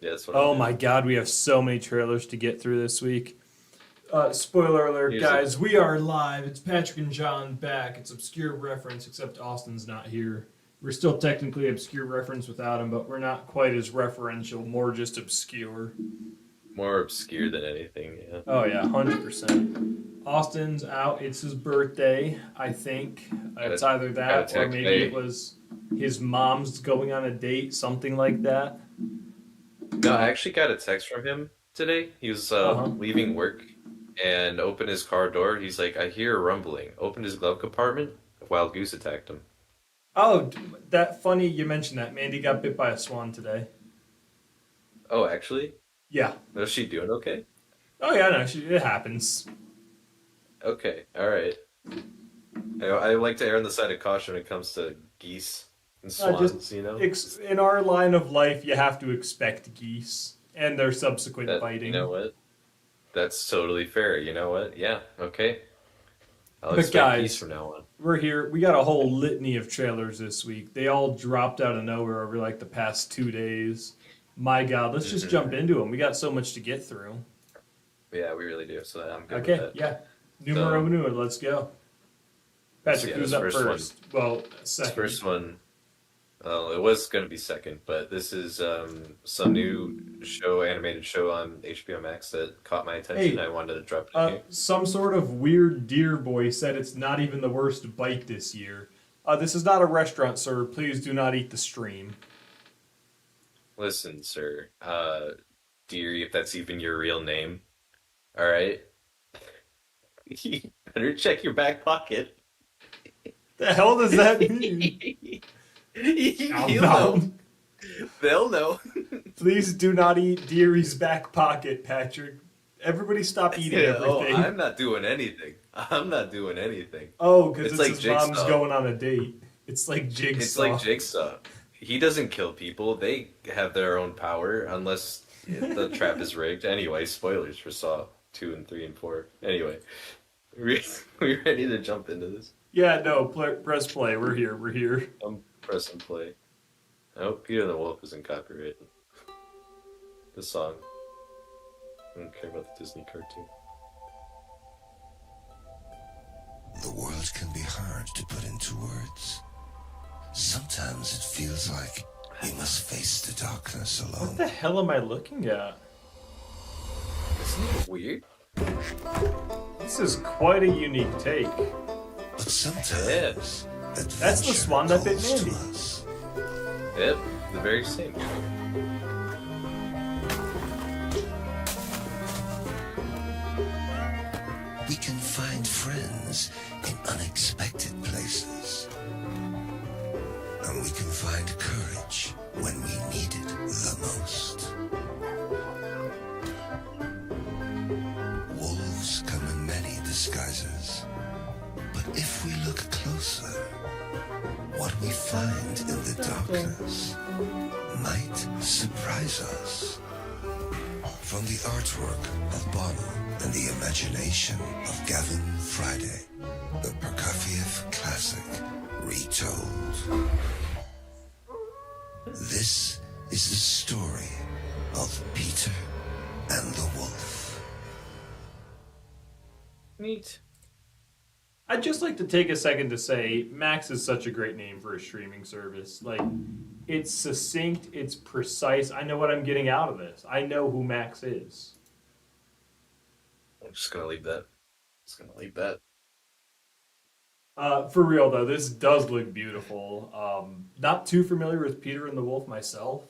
Yeah, that's what I'm Oh my doing. God, we have so many trailers to get through this week. Spoiler alert, Here's a guys. We are live. It's Patrick and John back. It's obscure reference, except Austin's not here. We're still technically obscure reference without him, but we're not quite as referential, more just obscure. more obscure than anything. Yeah. Oh, yeah, 100%. Austin's out. It's his birthday, I think. Got It's a either got a that or text. maybe it Hey, was his mom's going on a date, something like that. no, I actually got a text from him today. He was Uh huh. leaving work and opened his car door. He's like, I hear a rumbling. Opened his glove compartment. A wild goose attacked him. Oh, that funny you mentioned that. Mandy got bit by a swan today. Oh, actually, Yeah. was she doing okay? Oh yeah, no, it happens. Okay, all right. I like to err on the side of caution when it comes to geese and Just swans. Just in our line of life, you have to expect geese and their subsequent that. You know biting. what? That's totally fair. You know what? Yeah. Okay. I'll But expect geese guys, from now on. we're here. We got a whole litany of trailers this week. They all dropped out of nowhere over like the past 2 days. My God, let's just jump Hmm. into them. We got so much to get through. Yeah, we really do. So I'm good with Okay, that. yeah. Numero So uno, let's go. let's Patrick, yeah, who's this up first one. first? Well, This second. first one. Well, it was going to be second, but this is some new show, animated show on HBO Max that caught my attention. Hey, I wanted to drop it in here. some sort of weird deer boy said it's not even the worst bite this year. This is not a restaurant, sir. Please do not eat the stream. Listen, sir, dearie, if that's even your real name, all right, you better check your back pocket. The hell does that mean? Nom He'll know. nom. They'll know. Please do not eat Deary's back pocket, Patrick. Everybody stop eating Oh, everything. I'm not doing anything. I'm not doing anything. Oh, because It's it's like his mom's Jigsaw. going on a date. It's like It's like Jigsaw. Jigsaw. He doesn't kill people. They have their own power unless the trap is rigged. Anyway, spoilers for Saw 2 and 3 and 4. Anyway, we we ready to jump into this? Yeah, no, press play. We're here. We're here. I'm pressing play. I hope Peter the Wolf isn't copyrighted. The song. I don't care about the Disney cartoon. The world can be hard to put into words. Sometimes it feels like you must face the darkness What alone. the hell am I looking at? Isn't it weird? This is quite a unique take. But Yeah. sometimes That's the adventure swan that bit calls to Mandy. us. Yep. The very same. We can find friends in unexpected places. And we can find courage when we need it the most. Wolves come in many disguises. But if we look closer, what we find in the darkness might surprise us. From the artwork of Bono and the imagination of Gavin Friday, the Prokofiev classic retold. This is the story of Peter and the Wolf. Neat. I'd just like to take a second to say Max is such a great name for a streaming service. Like, it's succinct, it's precise. I know what I'm getting out of this. I know who Max is. I'm just gonna leave that. Just gonna leave that. For real though, this does look beautiful. Not too familiar with Peter and the Wolf myself,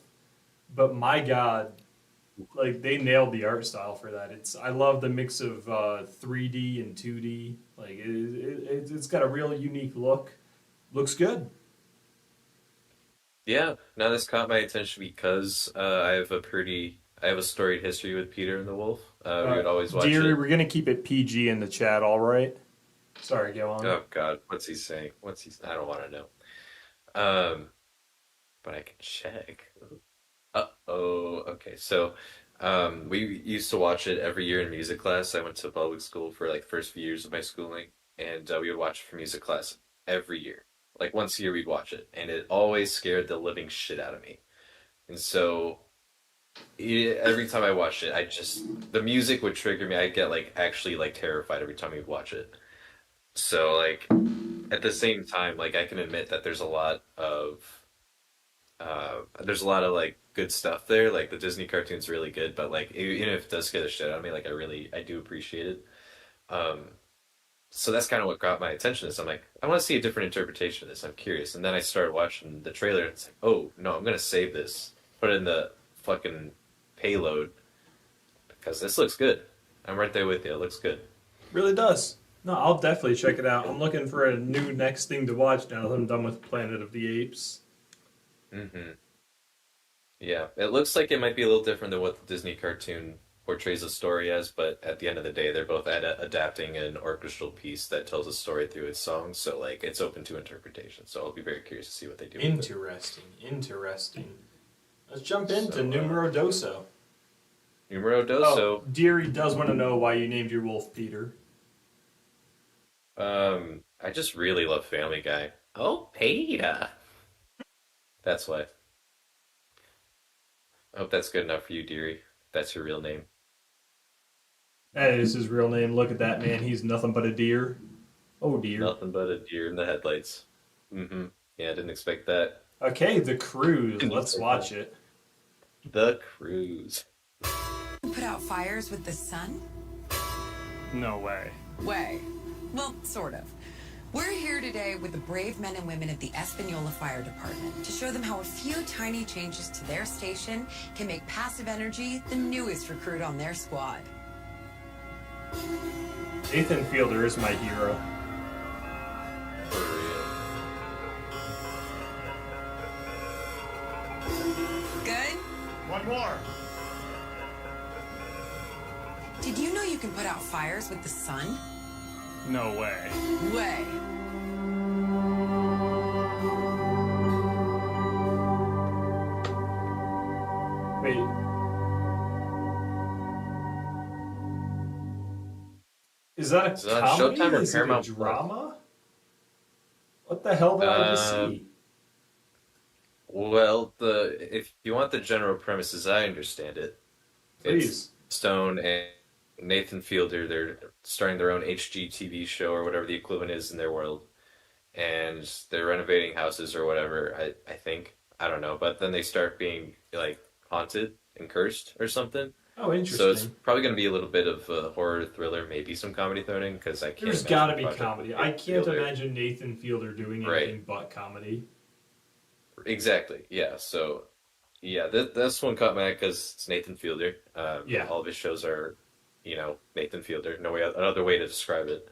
but my God, like they nailed the art style for that. I love the mix of 3D and 2D. Like it's got a real unique look. Looks good. Yeah, now this caught my attention because I have a storied history with Peter and the Wolf. We Uh, would always watch Deary, it. we're gonna keep it PG in the chat. All right. Sorry, go on. Oh God, what's he saying? I don't want to know. Um, but I can check. Uh-oh. Okay, so we used to watch it every year in music class. I went to public school for like first few years of my schooling, and we would watch it for music class every year. Like once a year we'd watch it, and it always scared the living shit out of me. And so every time I watched it, the music would trigger me. I get like actually like terrified every time we watch it. So like at the same time, like I can admit that there's a lot of like good stuff there. Like the Disney cartoon's really good, but like even if it does scare the shit out of me, like I do appreciate it. Um, so that's kind of what got my attention. Is I'm like, I want to see a different interpretation of this. I'm curious, and then I started watching the trailer. And it's like, oh no, I'm gonna save this, put it in the fucking payload because this looks good. I'm right there with you. It looks good. Really does. No, I'll definitely check it out. I'm looking for a new next thing to watch now that I'm done with Planet of the Apes. Hmm. Yeah, it looks like it might be a little different than what the Disney cartoon portrays the story as, but at the end of the day, they're both adapting an orchestral piece that tells a story through its songs, so like it's open to interpretation. So I'll be very curious to see what they do with it. Interesting, interesting. Let's jump into So, Numero Doso. Numero Oh, doso. Deary does want to know why you named your wolf Peter. I just really love Family Guy. Oh, Peter. That's why. I hope that's good enough for you, dearie. That's your real name. That is his real name. Look at that man. He's nothing but a deer. Oh dear. Nothing but a deer in the headlights. Mm-hmm. Yeah, I didn't expect that. Okay, The Cruise. Didn't Let's expect watch that. it. The Cruise. Put out fires with the sun? No way. Way. Well, sort of. We're here today with the brave men and women of the Espanola Fire Department to show them how a few tiny changes to their station can make passive energy the newest recruit on their squad. Nathan Fielder is my hero. For real. Good? One more. Did you know you can put out fires with the sun? No way. Way. Wait. Is that a Is it on comedy? Showtime or Is it a Paramount Plus? drama? What the hell did I just Um, see? Well, the if you want the general premise as I understand it, Please. it's Stone and Nathan Fielder. They're starting their own HGTV show or whatever the equivalent is in their world, and they're renovating houses or whatever. I think I don't know, but then they start being like haunted and cursed or something. Oh, So it's interesting. probably going to be a little bit of a horror thriller, maybe some comedy thrown in because I can't. There's imagine got to be Project comedy. Nathan I can't Fielder. imagine Nathan Fielder doing Right. anything but comedy. Exactly. Yeah. So, yeah, this one caught my eye because it's Nathan Fielder. Yeah. All of his shows are, Nathan Fielder. No way, another way to describe it.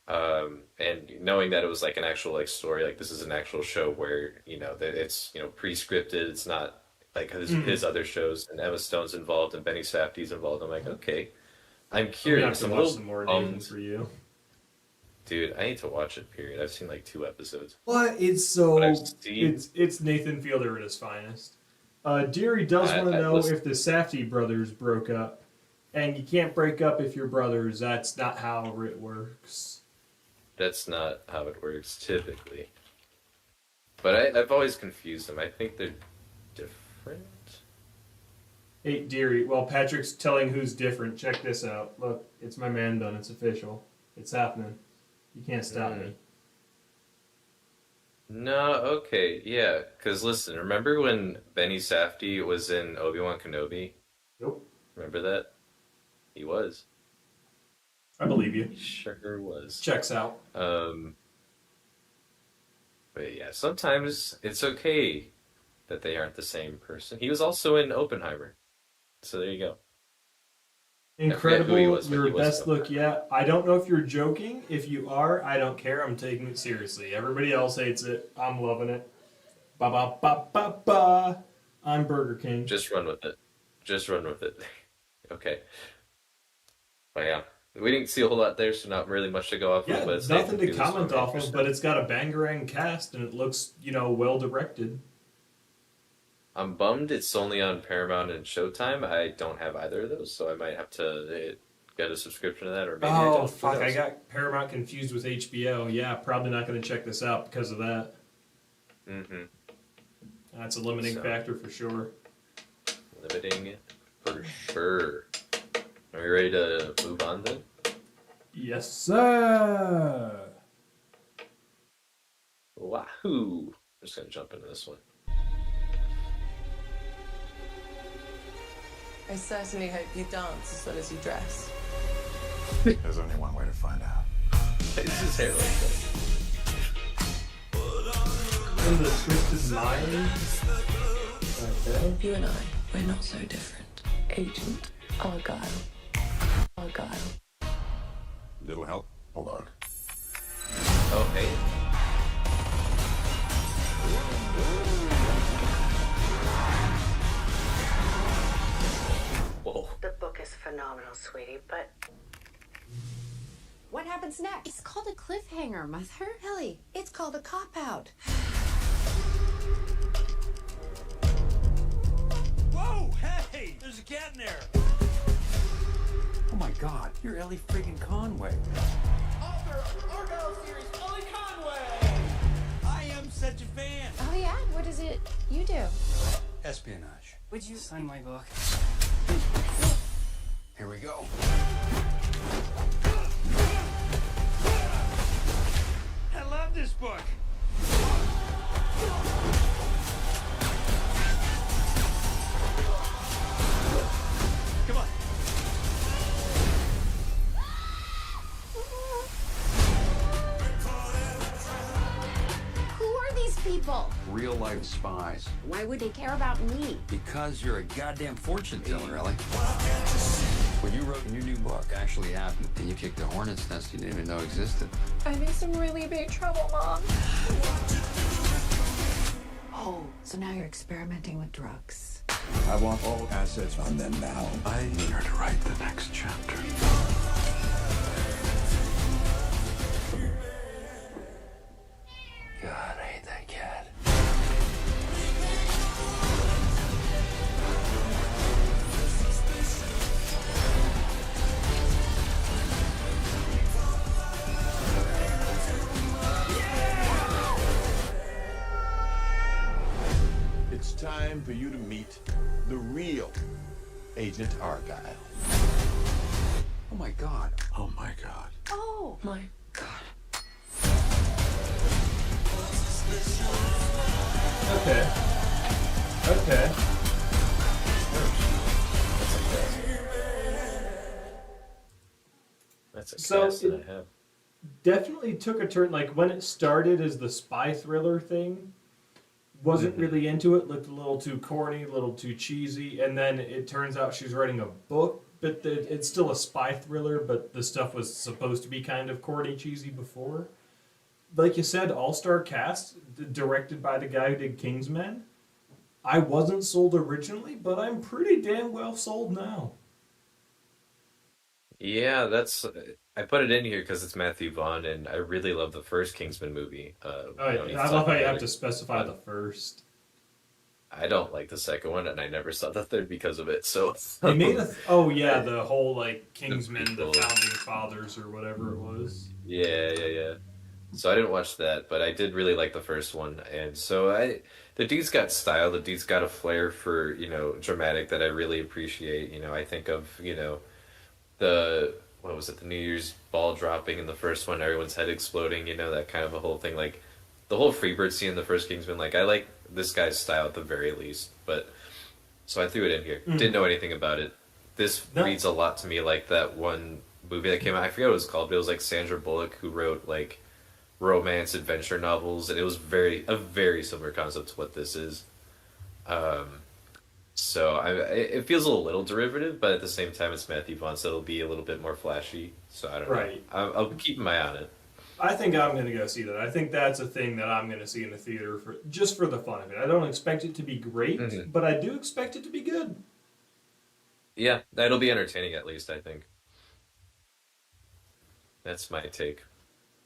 And knowing that it was like an actual like story, like this is an actual show where that it's pre-scripted. It's not like his other shows, and Emma Stone's involved and Benny Safdie's involved. I'm like, okay, I'm I'm gonna have curious. to I'm a watch little some more Nathan bummed, for you. dude. I need to watch it. Period. I've seen like 2 episodes, What? It's so. but I've seen. It's Nathan Fielder at his finest. Deary does I, want to I know listen. if the Safdie brothers broke up, and you can't break up if you're brothers. That's not how it works. That's not how it works typically. But I've always confused them. I think they're different. Hey, Deary. Well, Patrick's telling who's different. Check this out. Look, it's my man bun. It's official. It's happening. You can't stop me. No, okay, yeah. Because listen, remember when Benny Safdie was in Obi-Wan Kenobi? Nope. Remember that? He was. I believe you. He sure was. Checks out. Um, but yeah, sometimes it's okay that they aren't the same person. He was also in Oppenheimer. So there you go. Incredible. who he was, but Your he was best look yet. I don't know if you're joking. If you are, I don't care. I'm taking it seriously. Everybody else hates it. I'm loving it. Ba ba ba ba ba. I'm Burger King. Just run with it. Just run with it. Okay. But yeah, we didn't see a whole lot there, so not really much to go off Yeah, of. But it's nothing to Nathan Fielder's comment one, off of, but it's got a bangarang cast and it looks, well directed. I'm bummed it's only on Paramount and Showtime. I don't have either of those, so I might have to get a subscription to that, or maybe I don't. Oh, Who fuck. I knows? got Paramount confused with HBO. Yeah, probably not going to check this out because of that. Mm-hmm. That's a limiting So. factor for sure. limiting for sure. Are we ready to move on then? Yes, sir. Wahoo! I'm just gonna jump into this one. I certainly hope you dance as well as you dress. There's only one way to find out. It's his hair like that. In the twisted mind. Okay. You and I, we're not so different. Agent Argylle. Argylle. Little help? Hold on. Oh, hey. Whoa. The book is phenomenal, sweetie, but What happens next? It's called a cliffhanger, Mother. Ellie, it's called a cop-out. Whoa! Hey! There's a cat in there! Oh my god, you're Ellie friggin' Conway. Author of Argylle series, Ellie Conway! I am such a fan! Oh yeah? What is it you do? Espionage. Would you sign my book? Here we go. I love this book! Come on. Who are these people? Real life spies. Why would they care about me? Because you're a goddamn fortune teller, Ellie. What you wrote in your new book actually happened, and you kicked a hornet's nest you didn't even know existed. I'm in some really big trouble, Mom. Oh, so now you're experimenting with drugs. I want all assets on them now. I need her to write the next chapter. God, I hate that cat. It's time for you to meet the real Agent Argylle. Oh my god. Oh my god. Oh my god. Okay. Okay. That's a So cast that it- I have. Definitely took a turn. Like when it started as the spy thriller thing, wasn't really into it. Looked a little too corny, a little too cheesy. And then it turns out she's writing a book, but it's still a spy thriller. But the stuff was supposed to be kind of corny, cheesy before. Like you said, all-star cast, directed by the guy who did Kingsman. I wasn't sold originally, but I'm pretty damn well sold now. Yeah, that's. I put it in here because it's Matthew Vaughn, and I really love the first Kingsman movie. Oh, We don't need to I talk love how you about have it. to specify the first. I don't like the second one, and I never saw the third because of it. So They made a. Oh yeah, the whole like Kingsman, the people. founding fathers, or whatever it was. yeah. So I didn't watch that, but I did really like the first one, and so the dude's got style. The dude's got a flair for dramatic that I really appreciate. I think of the what was it, the New Year's ball dropping in the first one, everyone's head exploding. That kind of a whole thing, like the whole Freebird scene in the first Kingsman. Like I like this guy's style at the very least, but so I threw it in here. Didn't know anything about it. This No. reads a lot to me like that one movie that came out. I forget what it was called, but it was like Sandra Bullock who wrote like romance adventure novels, and it was a very similar concept to what this is. So it feels a little derivative, but at the same time, it's Matthew Vaughn, so it'll be a little bit more flashy. So I don't Right. know. I'll keep my eye on it. I think I'm gonna go see that. I think that's a thing that I'm gonna see in the theater for just for the fun of it. I don't expect it to be great, Mhm. but I do expect it to be good. Yeah, that'll be entertaining at least, I think. That's my take.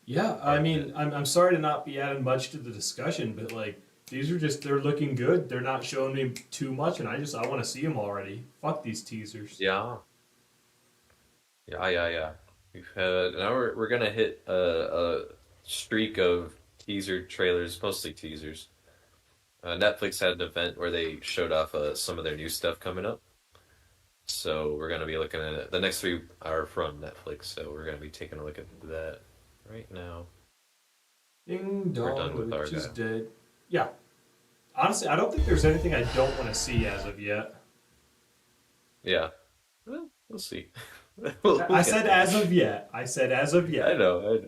Yeah, I mean, I'm sorry to not be adding much to the discussion, but like these are just—they're looking good. They're not showing me too much, and I want to see them already. Fuck these teasers. Yeah. We've had now we're gonna hit a streak of teaser trailers, mostly teasers. Netflix had an event where they showed off some of their new stuff coming up. So we're gonna be looking at it. The next three are from Netflix, so we're gonna be taking a look at that right now. Ding We're dong, done with the witch is Argylle. dead. Yeah. Honestly, I don't think there's anything I don't want to see as of yet. Yeah. Well, we'll see. I said as of yet. I said as of I yet. know.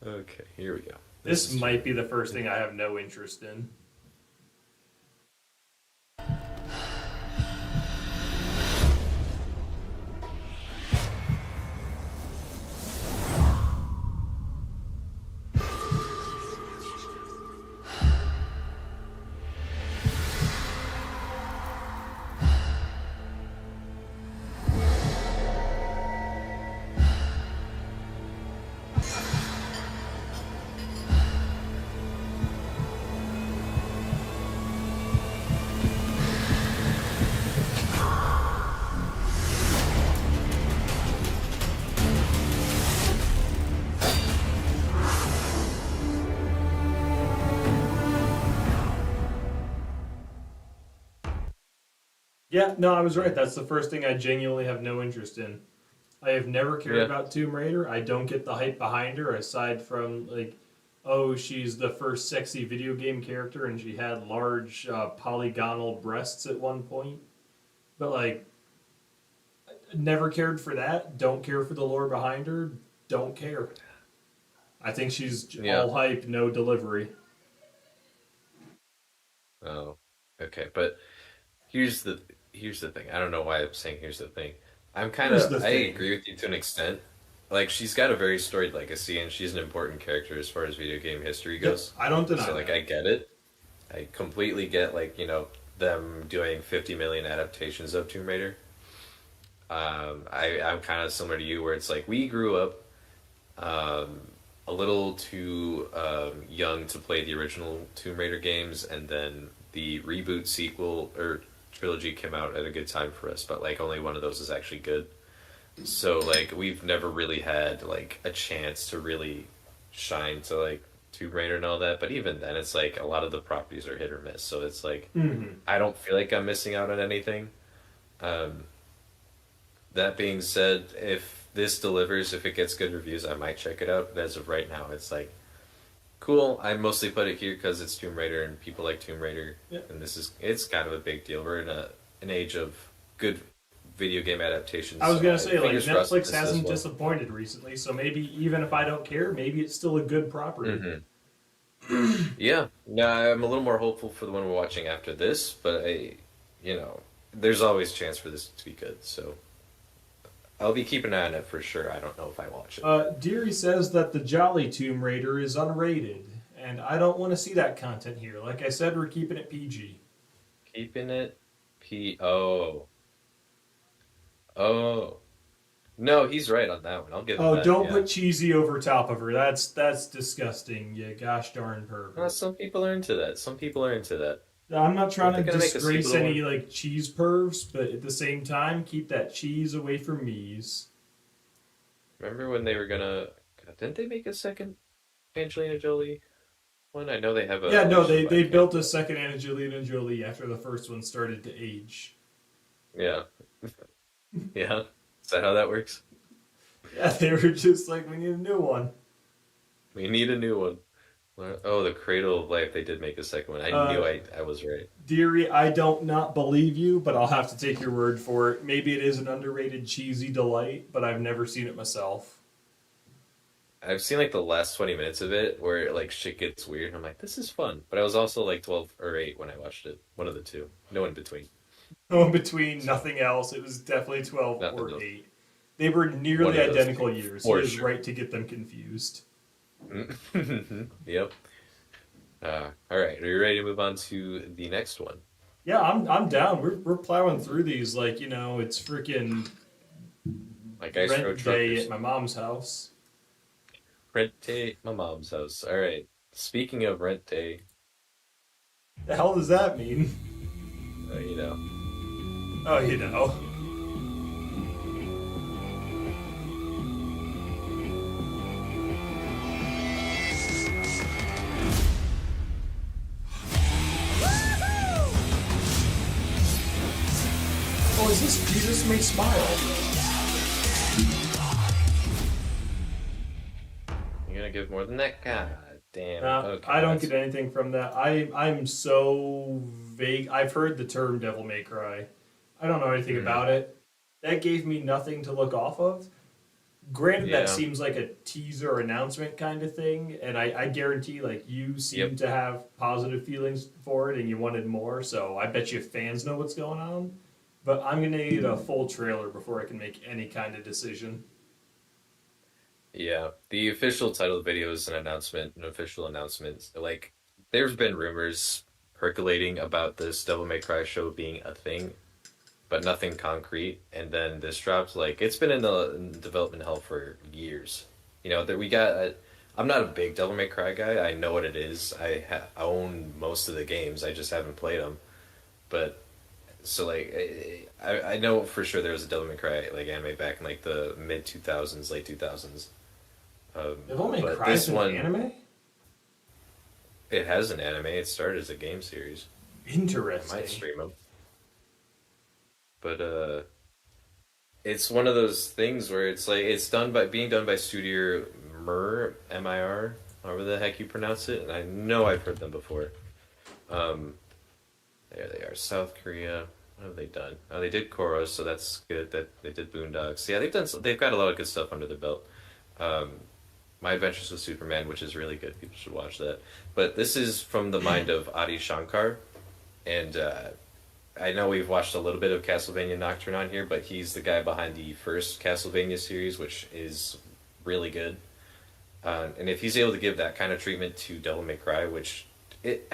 Okay, here we go. This might be the first thing I have no interest in. Yeah, no, I was right. That's the first thing I genuinely have no interest in. I have never cared about Tomb Raider. I don't get the hype behind her, aside from, like, oh, she's the first sexy video game character and she had large polygonal breasts at one point. But, like, never cared for that. Don't care for the lore behind her. Don't care. I think she's all hype, no delivery. Oh, okay. But here's the thing. I don't know why I'm saying here's the thing. I agree with you to an extent. Like, she's got a very storied legacy, and she's an important character as far as video game history goes. I don't deny So, like, that. I get it. I completely get, like, them doing 50 million adaptations of Tomb Raider. I'm kind of similar to you, where it's like, we grew up a little too young to play the original Tomb Raider games, and then the reboot sequel, or trilogy, came out at a good time for us, but, like, only one of those is actually good. So, like, we've never really had, like, a chance to really shine to, like, Tomb Raider and all that, but even then, it's like, a lot of the properties are hit or miss, so it's like, I don't feel like I'm missing out on anything. That being said, if this delivers, if it gets good reviews, I might check it out, but as of right now, it's like, cool, I mostly put it here because it's Tomb Raider and people like Tomb Raider, and it's kind of a big deal. We're in an age of good video game adaptations. I was gonna say, like, fingers crossed Netflix this hasn't does well. disappointed recently, so maybe even if I don't care, maybe it's still a good property. Yeah, no, I'm a little more hopeful for the one we're watching after this, but there's always a chance for this to be good, so I'll be keeping an eye on it for sure. I don't know if I watch it. Deary says that the Jolly Tomb Raider is unrated, and I don't want to see that content here. Like I said, we're keeping it PG. Keeping it Oh. No, he's right on that one. I'll give him that. Don't put cheesy over top of her. That's disgusting. You gosh darn pervert. Some people are into that. I'm not trying to They're gonna make a disgrace sequel to any like cheese pervs, but at the same time, keep that cheese away from me's. Remember when they were gonna... Didn't they make a second Angelina Jolie one? I know they have a... Yeah, no, they built a second Angelina Jolie after the first one started to age. Yeah. Yeah? Is that how that works? Yeah, they were just like, we need a new one. We need a new one. Oh, the Cradle of Life. They did make a second one. I knew I was right. Deary, I don't not believe you, but I'll have to take your word for it. Maybe it is an underrated cheesy delight, but I've never seen it myself. I've seen like the last 20 minutes of it where like shit gets weird. And I'm like, this is fun. But I was also like 12 or 8 when I watched it. One of the two. No in between. No in between, nothing else. It was definitely 12 Nothing or else. 8. They were One nearly of those identical two, years. for It is sure. right to get them confused. Yep. All right. Are you ready to move on to the next one? Yeah, I'm down. We're plowing through these like, it's freaking Like Ice Road rent day Truckers. at my mom's house. Rent day at my mom's house. All right. Speaking of rent day, The hell does that mean? you know. Oh, you know. Oh, is this Jesus May Smile? You're gonna give more than that? God damn. Okay, I don't that's- get anything from that. I'm so vague. I've heard the term Devil May Cry. I don't know anything about it. That gave me nothing to look off of. Granted, Yeah. that seems like a teaser or announcement kind of thing, and I guarantee, like, you seem to have positive feelings for it and you wanted more, so I bet you fans know what's going on. But I'm going to need a full trailer before I can make any kind of decision. Yeah, the official title of the video is an official announcement. Like, there's been rumors percolating about this Devil May Cry show being a thing, but nothing concrete. And then this dropped. Like, it's been in development hell for years. You know, that we got. I'm not a big Devil May Cry guy. I know what it is. I own most of the games. I just haven't played them. But so like, I know for sure there was a Devil May Cry like anime back in like the mid 2000s, late 2000s. Devil May but Cry this is an one, anime? it has an anime. It started as a game series. I Interesting. might stream them. But it's one of those things where it's like it's being done by Studio Mir, MIR, however the heck you pronounce it. And I know I've heard them before. There they are, South Korea. What have they done? Oh, they did Korra, so that's good. That they did Boondocks. Yeah, they've got a lot of good stuff under their belt. My Adventures with Superman, which is really good. People should watch that. But this is from the mind of Adi Shankar, and I know we've watched a little bit of Castlevania Nocturne on here, but he's the guy behind the first Castlevania series, which is really good. And if he's able to give that kind of treatment to Devil May Cry, which it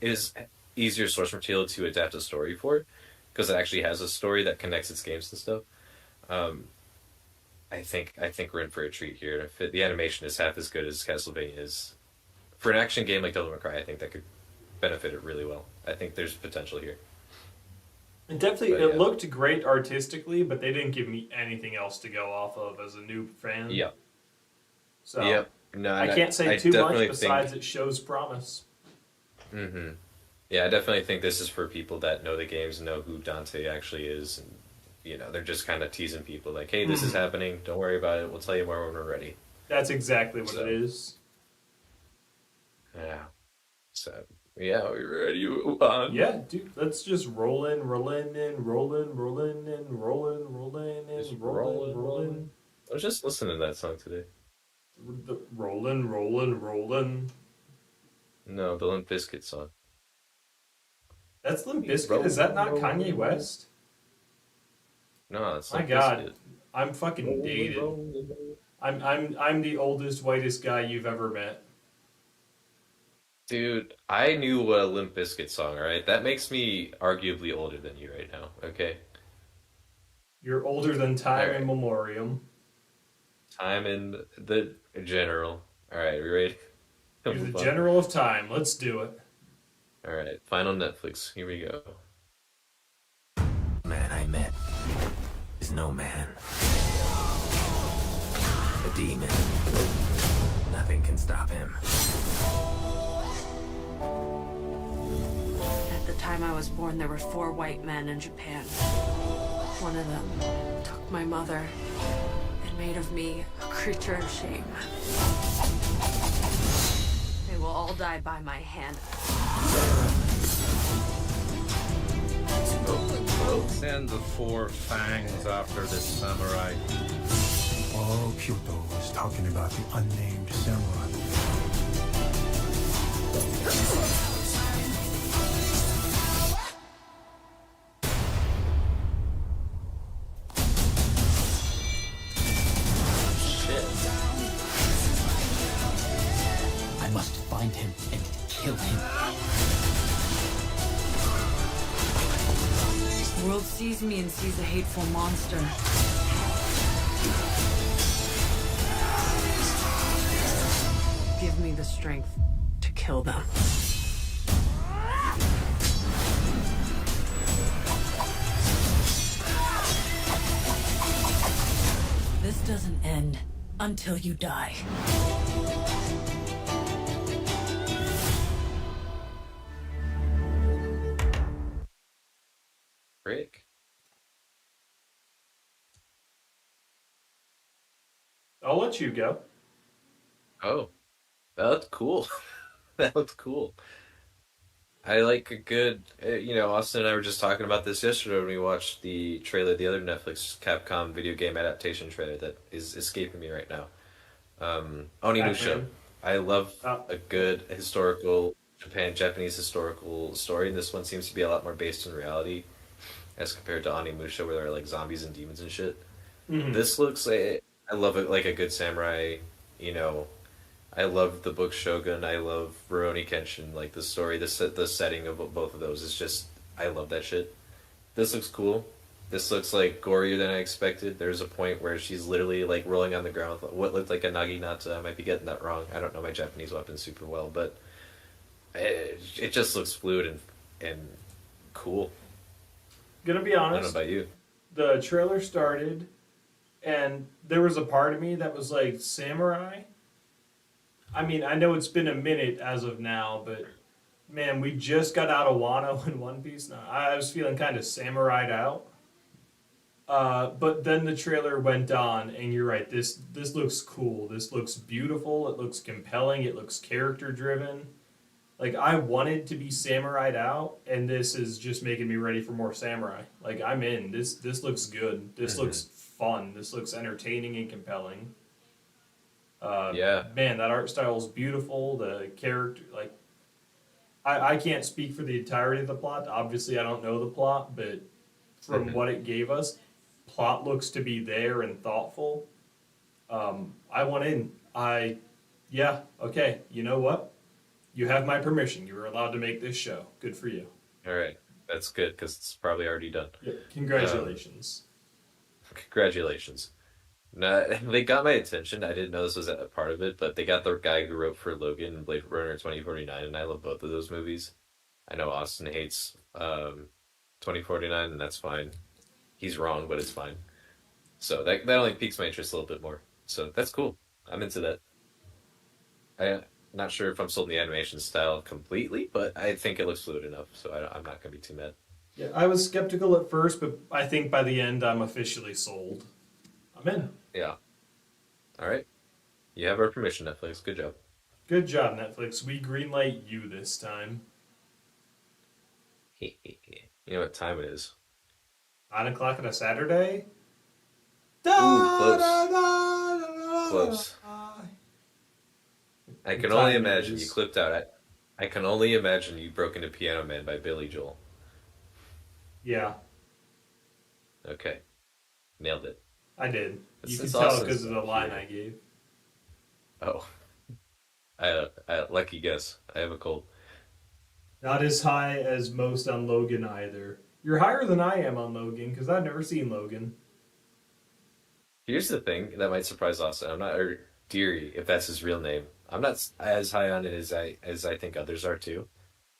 is easier source material to adapt a story for, because it actually has a story that connects its games and stuff. I think we're in for a treat here. If the animation is half as good as Castlevania is, for an action game like Devil May Cry, I think that could benefit it really well. I think there's potential here. It definitely But, it yeah. looked great artistically, but they didn't give me anything else to go off of as a new fan. Yeah. So Yep. No, I and can't say I too much definitely besides think, it shows promise. Mm-hmm. Yeah, I definitely think this is for people that know the games, know who Dante actually is, and they're just kind of teasing people like, "Hey, this is happening. Don't worry about it. We'll tell you more when we're ready." That's exactly what So- it is. Yeah. So yeah, we ready to move on? Yeah, dude, let's just roll in, roll in, and roll in, roll in, and roll in, roll in, Just and roll in, roll in. I was just listening to that song today. Rollin', rollin', rollin'. No, the Limp Bizkit song. That's Limp Bizkit. Is that not Kanye West? No, it's My Limp God, Bizkit. I'm fucking dated. I'm the oldest, whitest guy you've ever met. Dude, I knew what a Limp Bizkit song, alright? That makes me arguably older than you right now, okay? You're older than time Alright. in memoriam. Time in the general. Alright, we ready? You're the general of time. Let's do it. Alright, final Netflix. Here we go. Man I met is no man. A demon. Nothing can stop him. At the time I was born, there were 4 white men in Japan. One of them took my mother and made of me a creature of shame. They will all die by my hand. Send the 4 fangs after this samurai. Oh, Kyoto was talking about the unnamed samurai. Shit. I must find him and kill him. The world sees me and sees a hateful monster. Give me the strength to kill them. This doesn't end until you die. Frick. I'll let you go. Oh, that looked cool. That looked cool. I like a good, Austin and I were just talking about this yesterday when we watched the trailer, the other Netflix Capcom video game adaptation trailer that is escaping me right now. Onimusha. Batman. I love Oh. a good historical Japanese historical story, and this one seems to be a lot more based in reality as compared to Onimusha, where there are like zombies and demons and shit. Mhm. This looks like I love it like a good samurai, you know. I love the book Shogun. I love Rurouni Kenshin. Like the story, the setting of both of those is just I love that shit. This looks cool. This looks like gorier than I expected. There's a point where she's literally like rolling on the ground with what looked like a naginata. I might be getting that wrong. I don't know my Japanese weapons super well, but it just looks fluid and cool. Gonna be I don't know honest. about you. The trailer started, and there was a part of me that was like, samurai? I mean, I know it's been a minute as of now, but man, we just got out of Wano in One Piece. Now, I was feeling kind of samurai'd out. But then the trailer went on, and you're right. This looks cool. This looks beautiful. It looks compelling. It looks character driven. Like I wanted to be samurai'd out, and this is just making me ready for more samurai. Like I'm in. This looks good. This looks fun. This looks entertaining and compelling. Yeah. Man, that art style is beautiful. The character, like, I can't speak for the entirety of the plot. Obviously, I don't know the plot, but from what it gave us, plot looks to be there and thoughtful. I want in. Yeah, okay. You know what? You have my permission. You are allowed to make this show. Good for you. All right, that's good because it's probably already done. Yeah, congratulations. Congratulations. No, they got my attention. I didn't know this was a part of it, but they got the guy who wrote for Logan and Blade Runner 2049, and I love both of those movies. I know Austin hates 2049, and that's fine. He's wrong, but it's fine. So that only piques my interest a little bit more. So that's cool. I'm into that. I'm not sure if I'm sold in the animation style completely, but I think it looks fluid enough, so I'm not going to be too mad. Yeah, I was skeptical at first, but I think by the end I'm officially sold. I'm in. Yeah. All right. You have our permission, Netflix. Good job. Good job, Netflix. We greenlight you this time. You know what time it is? 9 o'clock on a Saturday? Close. Close. I can only imagine you clipped out. I can only imagine you broke into Piano Man by Billy Joel. Yeah, Okay. Nailed it. I did. It's- You can it's tell awesome. because of the line I gave. Oh. I lucky guess. I have a cold. Not as high as most on Logan either. You're higher than I am on Logan because I've never seen Logan. Here's the thing that might surprise Austin. I'm not, or Deary, if that's his real name. I'm not as high on it as I think others are too.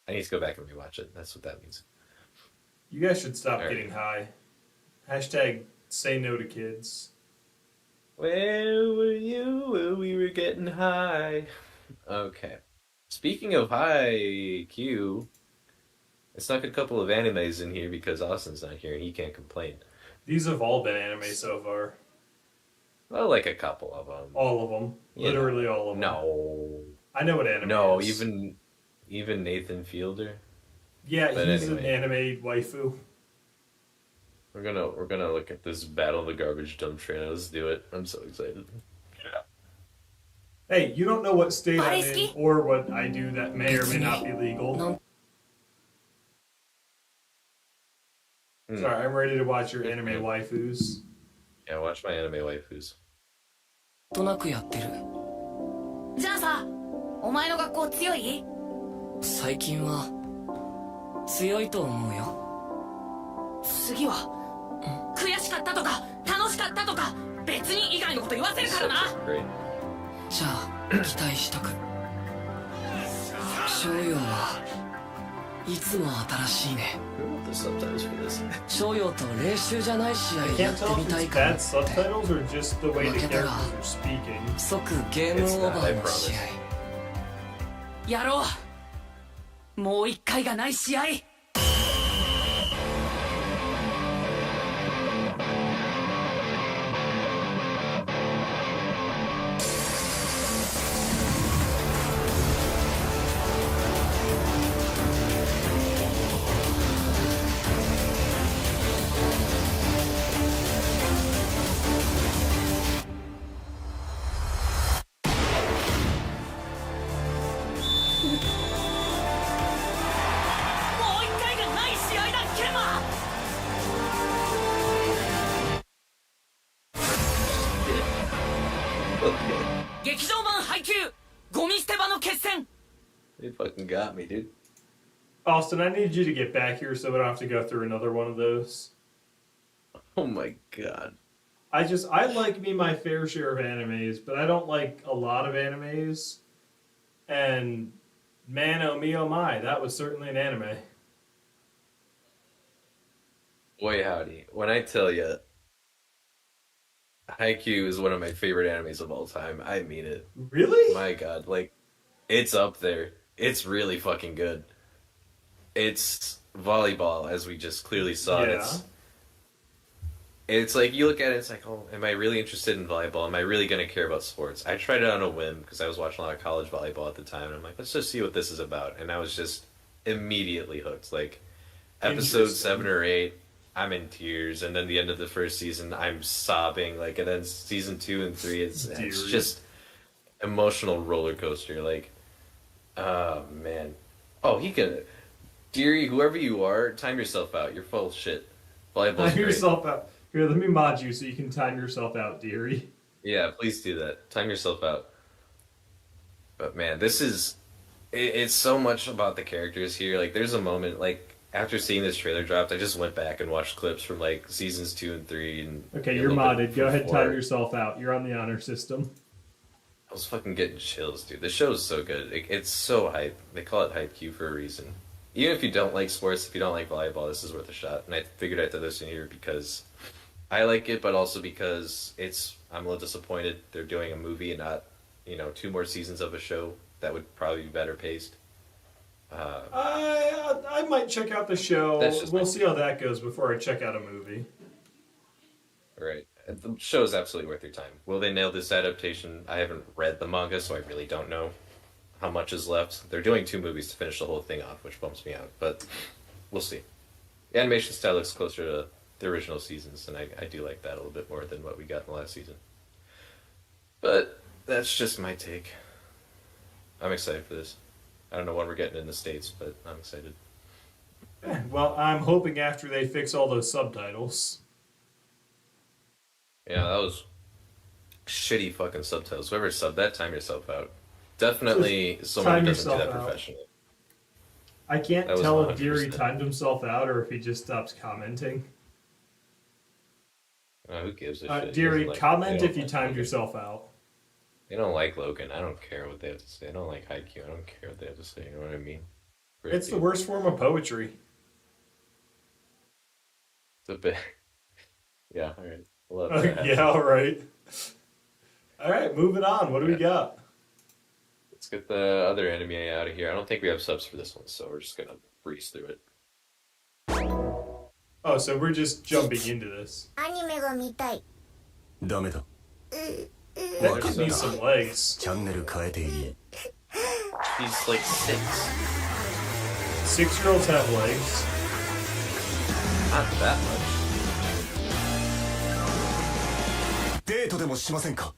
I need to go back and rewatch it. That's what that means. You guys should stop All right. getting high. Hashtag say no to kids. Where were you when we were getting high? Okay. Speaking of Haikyuu, I snuck a couple of animes in here because Austin's not here and he can't complain. These have all been anime so far. Well, like a couple of them. All of them. You Literally all of them. No. I know what anime No, is. even Nathan Fielder. Yeah, But he's anyway. an anime waifu. We're gonna look at this Battle of the Garbage Dump Train. Let's do it. I'm so excited. Hey, you don't know what state I'm in or what I do that may or may not be legal. Sorry, I'm ready to watch your anime waifus. Yeah, watch my anime waifus. となくやってる。じゃあさ、お前の学校強い？最近は強いと思うよ。次は悔しかったとか楽しかったとか別に以外のこと言わせるからな。じゃあ期待しとく。翔陽はいつも新しいね。翔陽と練習じゃない試合 I や can't って tell み if たい it's かも bad って。 subtitles or just the way the characters are speaking. 即ゲームオーバーの試合。やろう。もう一回がない試合。They fucking got me, dude. Austin, I need you to get back here so we don't have to go through another one of those. Oh my god. I like me my fair share of animes, but I don't like a lot of animes. And man, oh me, oh my, that was certainly an anime. Boy howdy. When I tell you, Haikyuu is one of my favorite animes of all time, I mean it. Really? My god, like, it's up there. It's really fucking good. It's volleyball, as we just clearly saw. Yeah. It's like, you look at it, it's like, oh, am I really interested in volleyball? Am I really going to care about sports? I tried it on a whim, because I was watching a lot of college volleyball at the time, and I'm like, let's just see what this is about. And I was just immediately hooked. Like, episode 7 or 8, I'm in tears, and then the end of the first season, I'm sobbing. Like, and then season 2 and 3, it's just emotional roller coaster. Like, oh, man. Oh, he can... Deary, whoever you are, time yourself out. You're full of shit. Volleyball's Time great. yourself out. Here, let me mod you so you can time yourself out, dearie. Yeah, please do that. Time yourself out. But man, this is... It's so much about the characters here. Like, there's a moment, like, after seeing this trailer dropped, I just went back and watched clips from, like, seasons 2 and 3. And Okay, a you're little bit modded. Go from ahead, 4. time yourself out. You're on the honor system. I was fucking getting chills, dude. The show's so good. It's so hype. They call it Haikyuu for a reason. Even if you don't like sports, if you don't like volleyball, this is worth a shot. And I figured I'd throw this in here because I like it, but also because I'm a little disappointed they're doing a movie and not, 2 more seasons of a show that would probably be better paced. I might check out the show. We'll see how that goes before I check out a movie. Right. The show is absolutely worth your time. Will they nail this adaptation? I haven't read the manga, so I really don't know how much is left. They're doing 2 movies to finish the whole thing off, which bumps me out, but we'll see. The animation style looks closer to the original seasons, and I do like that a little bit more than what we got in the last season. But that's just my take. I'm excited for this. I don't know when we're getting in the States, but I'm excited. Well, I'm hoping after they fix all those subtitles. Yeah, that was shitty fucking subtitles. Whoever subbed that, time yourself out. Definitely someone who doesn't do that professionally. I can't That was tell if 100%. Deary timed himself out or if he just stops commenting. Who gives a shit? He Deary, doesn't like- comment they if don't you like timed Logan. yourself out. They don't like Logan. I don't care what they have to say. I don't like Haikyuu. I don't care what they have to say. You know what I mean? Great It's the people. worst form of poetry. It's a bit. Yeah, alright. Love that. Yeah, all right. All right, moving on. What do we got? Let's get the other anime out of here. I don't think we have subs for this one, so we're just gonna breeze through it. Oh, so we're just jumping into this. アニメが見たい。ダメだ。 That could be some legs. チャンネル変えていい。 He's like 6. 6-year-olds have legs. Not that much. デートでもしませんか。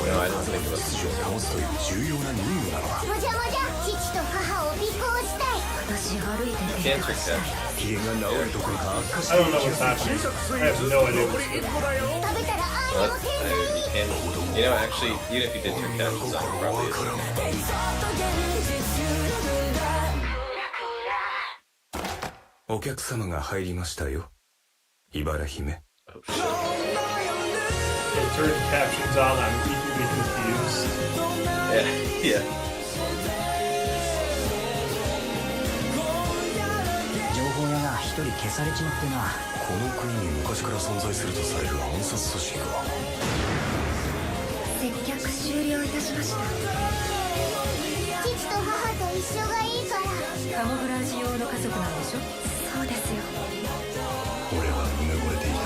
No, I didn't think about this. 倒すという重要な任務なのだ。もじゃもじゃ、父と母を尾行したい。私歩いて Cancer catch. 機嫌が治るどころか悪化して I don't know what's happening. I have no idea what's going on. 食べたらあん What? Actually, even if you did turn catches on, it probably is. お客様が入りましたよ。茨姫。 Oh, shit. They turned captions on. I'm equally confused. Yeah. 情報屋が一人消されちまってな。この国に昔から存在するとされる暗殺組織が。接客終了いたしました。父と母と一緒がいいから。カモフラージ用の家族なんでしょ。そうですよ。俺はうぬぼれていた。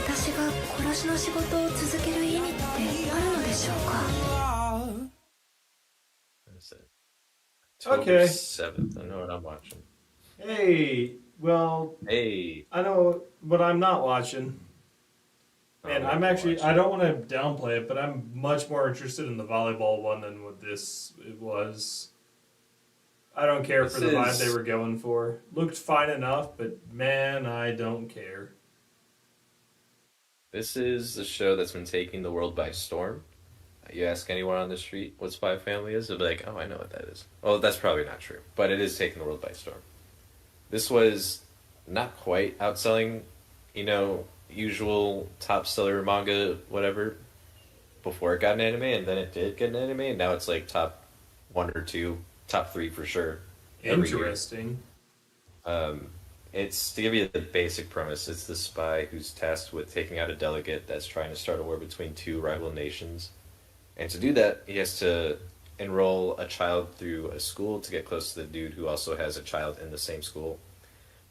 私が殺しの仕事を続ける意味ってあるのでしょうか。 What is it? Okay. October 7th. I know what I'm watching. Hey, well, Hey. I know what I'm not watching. Man, I'm actually, I don't want to downplay it, but I'm much more interested in the volleyball one than what this it was. I don't care This for the vibe is- they were going for. Looked fine enough, but man, I don't care. This is the show that's been taking the world by storm. You ask anyone on the street what Spy Family is, they'll be like, "Oh, I know what that is." Well, that's probably not true, but it is taking the world by storm. This was not quite outselling, usual top seller manga, whatever, before it got an anime, and then it did get an anime, and now it's like top 1 or 2, top 3 for sure. every year. Interesting. It's to give you the basic premise. It's the spy who's tasked with taking out a delegate that's trying to start a war between 2 rival nations. And to do that, he has to enroll a child through a school to get close to the dude who also has a child in the same school.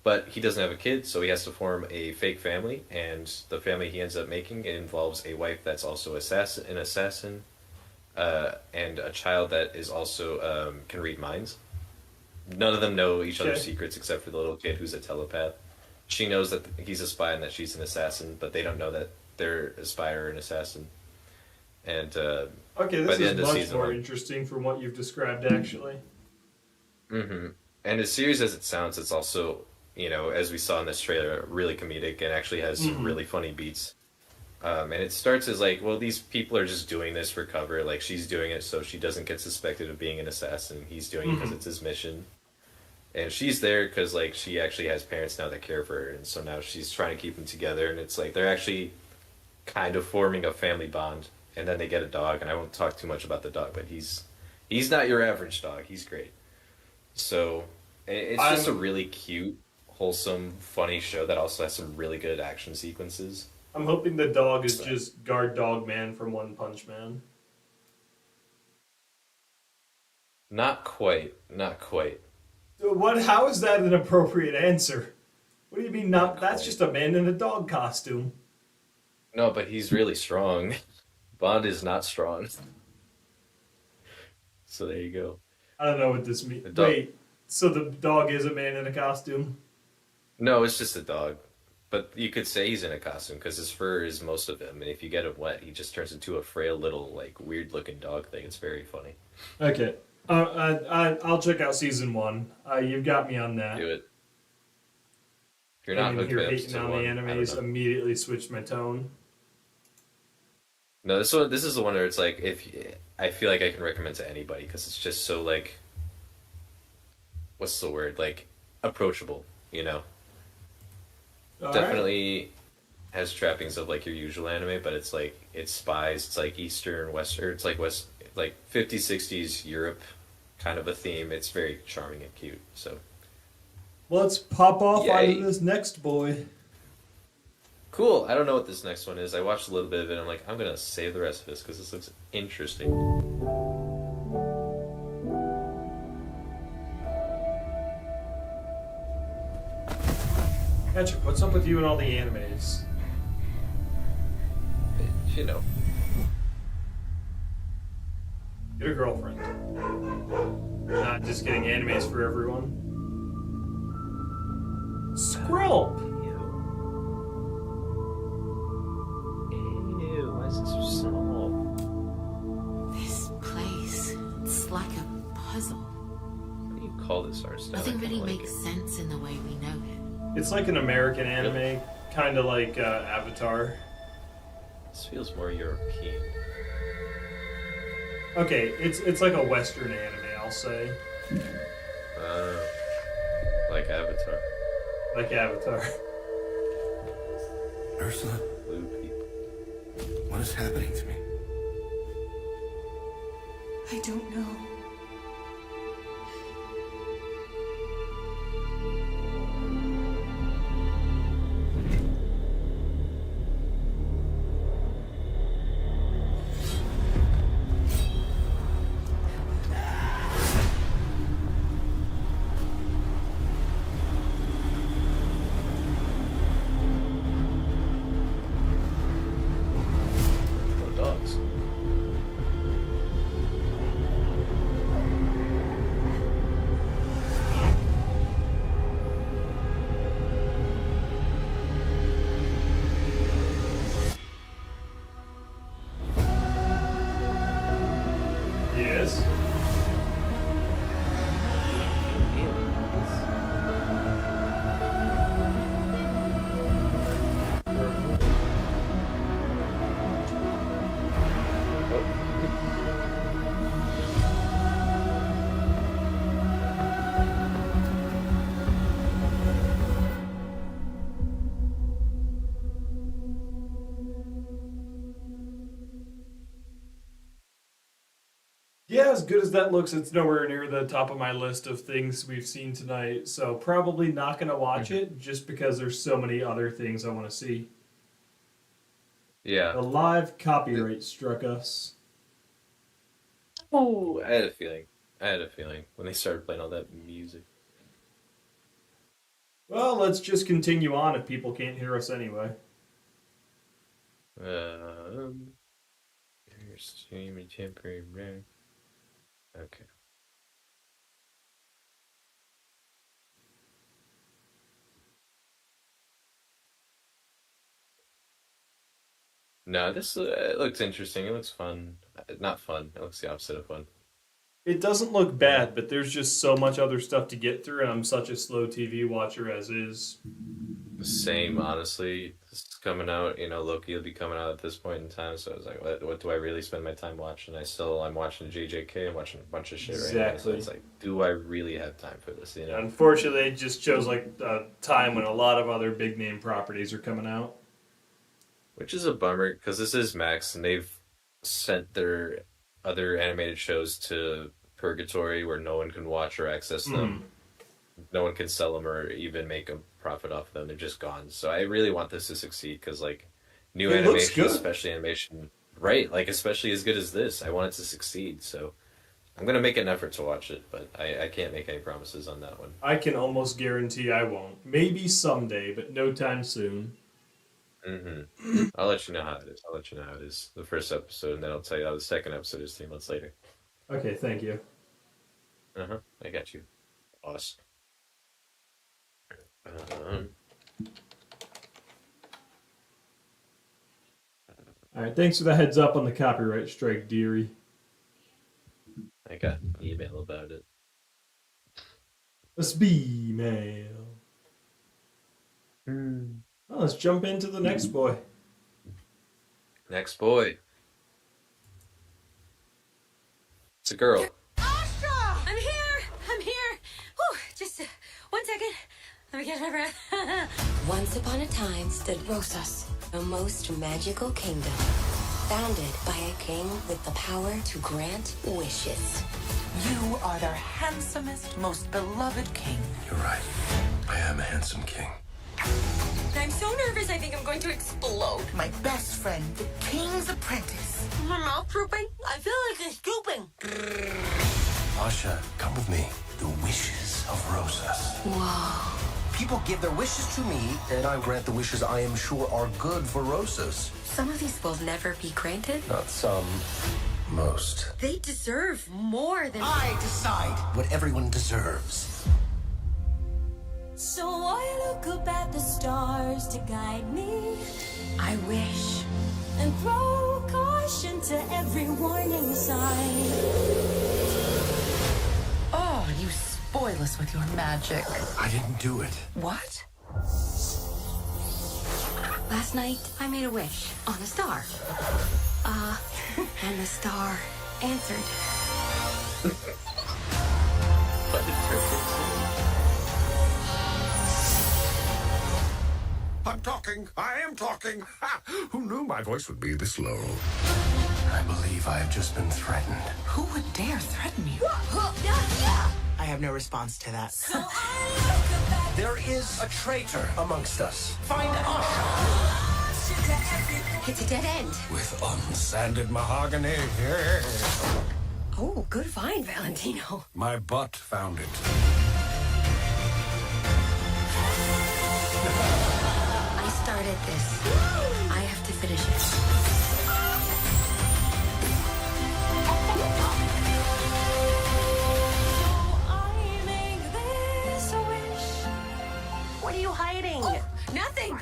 But he doesn't have a kid, so he has to form a fake family, and the family he ends up making involves a wife that's also an assassin, and a child that is also can read minds. None of them know each other's secrets except for the little kid who's a telepath. She knows that he's a spy and that she's an assassin, but they don't know that they're a spy or an assassin. And okay, by this the is end of much season more 1, interesting from what you've described, actually. Mm-hmm. And as serious as it sounds, it's also, as we saw in this trailer, really comedic and actually has some really funny beats. And it starts as like, well, these people are just doing this for cover. Like, she's doing it so she doesn't get suspected of being an assassin. He's doing it because it's his mission. And she's there because, like, she actually has parents now that care for her. And so now she's trying to keep them together. And it's like they're actually kind of forming a family bond. And then they get a dog. And I won't talk too much about the dog, but he's not your average dog. He's great. So it's just a really cute, wholesome, funny show that also has some really good action sequences. I'm hoping the dog is just Guard Dog Man from One Punch Man. Not quite. Not quite. What? How is that an appropriate answer? What do you mean not? That's just a man in a dog costume. No, but he's really strong. Bond is not strong. So there you go. I don't know what this means. Wait, so the dog is a man in a costume? No, it's just a dog. But you could say he's in a costume because his fur is most of him. And if you get him wet, he just turns into a frail little, like, weird-looking dog thing. It's very funny. Okay. I'll check out season 1. You've got me on that. Do it. If you're not hooked here by hating episode on 1, the I don't animes, know. immediately switched my tone. No, this is the one where it's like, I feel like I can recommend to anybody because it's just so, like, what's the word? Like, approachable, All Definitely has trappings of, like, your usual anime, but it's like, it's spies, it's like Eastern, Western, it's like 50s, 60s Europe kind of a theme. It's very charming and cute, so. Let's pop off Yay. onto this next boy. Cool. I don't know what this next one is. I watched a little bit of it. I'm like, I'm gonna save the rest of this because this looks interesting. Patrick, what's up with you and all the animes? Get a girlfriend. Not just getting animes for everyone. Squirrel! Ew, why is it so small? This place, it's like a puzzle. What do you call this art style? Nothing I kinda really like makes sense in the way we know it. It's like an American anime, kind of like Avatar. This feels more European. Okay, it's like a Western anime, I'll say. Like Avatar. Like Avatar. Ursula, Blue people. what is happening to me? I don't know. Oh, dogs. Yeah, as good as that looks, it's nowhere near the top of my list of things we've seen tonight. So probably not going to watch it just because there's so many other things I want to see. Yeah. The live copyright struck us. Oh, I had a feeling. When they started playing all that music. Well, let's just continue on if people can't hear us anyway. Streaming temporary rare. Okay. No, this it looks interesting. It looks fun. Not fun. It looks the opposite of fun. It doesn't look bad, but there's just so much other stuff to get through, and I'm such a slow TV watcher as is. Same, honestly. This is coming out. Loki will be coming out at this point in time. So I was like, what do I really spend my time watching? I'm watching JJK. I'm watching a bunch of shit right now. So it's like, do I really have time for this? Unfortunately, it just shows like a time when a lot of other big name properties are coming out. Which is a bummer, because this is Max, and they've sent their other animated shows to purgatory where no one can watch or access them. No one can sell them or even make a profit off them. They're just gone. So I really want this to succeed, because new animation, especially animation, right? Especially as good as this, I want it to succeed. So I'm gonna make an effort to watch it, but I can't make any promises on that one. I can almost guarantee I won't. Maybe someday, but no time soon. I'll let you know how it is. The first episode, and then I'll tell you how the second episode is 3 months later. Okay, thank you. I got you. Awesome. Alright, thanks for the heads up on the copyright strike, dearie. I got an email about it. A speed-mail. Well, let's jump into the next boy. Next boy. It's a girl. Asha! I'm here! Whew, just 1 second. Let me catch my breath. Once upon a time stood Rosas, the most magical kingdom, founded by a king with the power to grant wishes. You are their handsomest, most beloved king. You're right. I am a handsome king. I'm so nervous I think I'm going to explode. My best friend, the king's apprentice. My mouth drooping? I feel like it's drooping. Asha, come with me. The wishes of Rosas. Whoa. People give their wishes to me, and I grant the wishes I am sure are good for Rosas. Some of these will never be granted. Not some. Most. They deserve more than... I decide what everyone deserves. So I look up at the stars to guide me. I wish. And throw caution to every warning sign. Oh, you spoil us with your magic. I didn't do it. What? Last night, I made a wish on a star. And the star answered. I'm talking. I am talking. Ha! Who knew my voice would be this low? I believe I have just been threatened. Who would dare threaten you? I have no response to that. There is a traitor amongst us. Find Asha. It's a dead end. With unsanded mahogany. Oh, good find, Valentino. My butt found it. I started this. I have to finish it. What are you hiding? Nothing.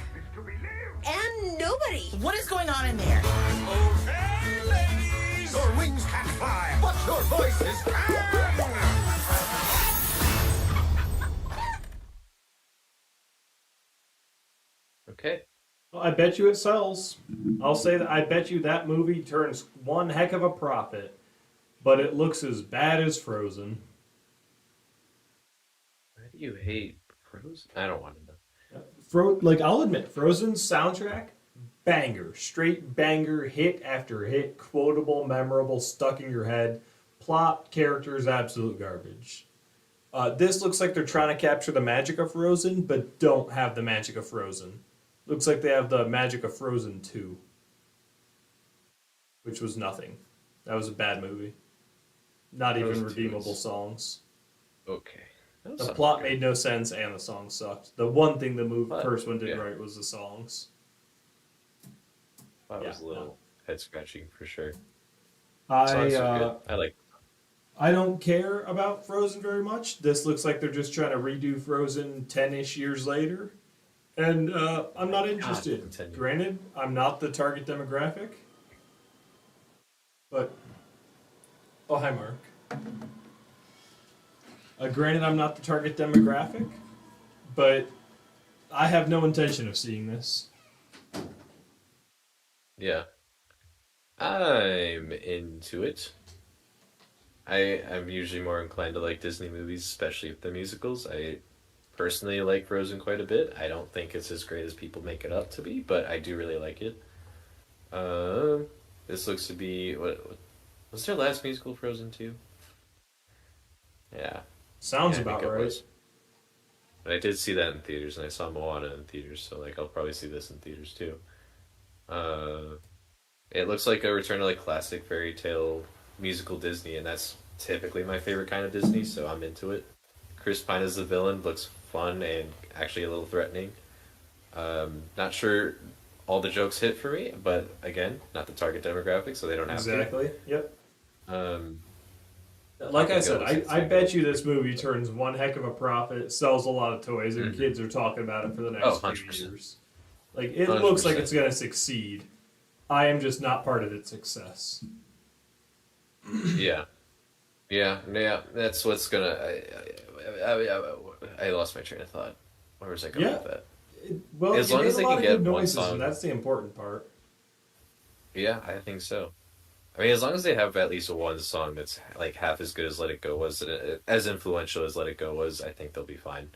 And nobody. What is going on in there? Okay, ladies. Your wings can fly, but your voices can. Okay. Well, I bet you it sells. I'll say that I bet you that movie turns one heck of a profit, but it looks as bad as Frozen. Why do you hate Frozen? I don't want to know. I'll admit, Frozen's soundtrack, banger, straight banger, hit after hit, quotable, memorable, stuck in your head. Plot, characters, absolute garbage. This looks like they're trying to capture the magic of Frozen, but don't have the magic of Frozen. Looks like they have the magic of Frozen 2, which was nothing. That was a bad movie. Not even redeemable songs. Okay. The plot made no sense and the songs sucked. The one thing the first one did right was the songs. That was a little head scratching for sure. I like. I don't care about Frozen very much. This looks like they're just trying to redo Frozen 10-ish years later. And I'm not interested. Granted, I'm not the target demographic. But... Oh, hi, Mark. Granted, I'm not the target demographic. But I have no intention of seeing this. Yeah. I'm into it. I'm usually more inclined to like Disney movies, especially if they're musicals. I personally like Frozen quite a bit. I don't think it's as great as people make it up to be, but I do really like it. This looks to be what was their last musical, Frozen 2? Yeah. Sounds I about think it right. was. But I did see that in theaters, and I saw Moana in theaters, so like I'll probably see this in theaters too. It looks like a return to like classic fairy tale musical Disney, and that's typically my favorite kind of Disney, so I'm into it. Chris Pine as the villain looks fun and actually a little threatening. Not sure all the jokes hit for me, but again, not the target demographic, so they don't have Exactly. Yep. to. Like I said, I bet you this movie turns one heck of a profit, sells a lot of toys, and kids are talking about it for the next 100%. few years. Like, it looks like 100%. it's going to succeed. I am just not part of its success. Yeah. That's what's gonna. I lost my train of thought. Where was I going with that? Well, as long as they can get one noises, song, and that's the important part. Yeah, I think so. I mean, as long as they have at least one song that's like half as good as Let It Go was, as influential as Let It Go was, I think they'll be fine.